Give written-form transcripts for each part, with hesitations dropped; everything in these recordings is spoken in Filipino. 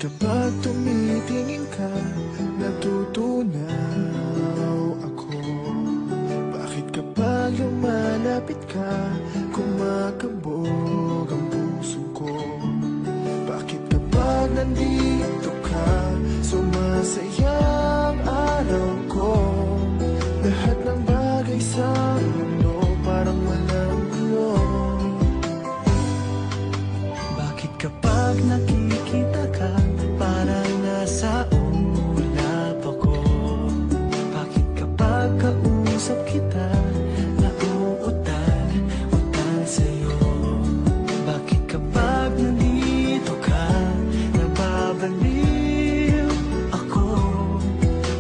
kapag tumitingin ka, natutunaw ako? Bakit kapag lumalapit ka, kumakabog ang puso ko? Bakit kapag nandito ka, sumasaya ang araw ko? Lahat ng bagay sa mundo parang walang gulo. Bakit kapag nakikita ka, parang nasa ulap ako? Bakit kapag kausap kita, nauutal sa'yo? Bakit kapag nandito ka, nababaliw ako?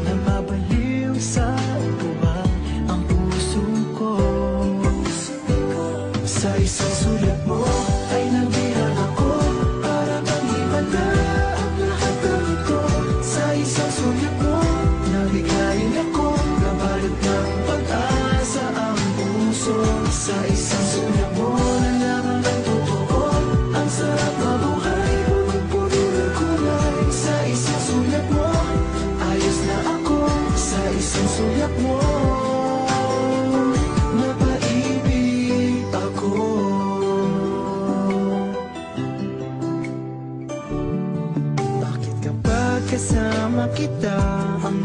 Nababaliw sa tuwa ang puso ko. Sa isang sulat mo ay nabihan ako, para bang iba na ang lahat ng ito. Sa isang sulat mo, nabigayin ako, nabalot ng pag-asa ang puso. Sa isang sulat mo, nalaman ang totoo, ang sarap mabuhay, punong-puno ng kulay. Sa isang sulat mo, ayos na ako. Sa isang sulat mo, napaibig ako. Bakit kapag kasama kita, ang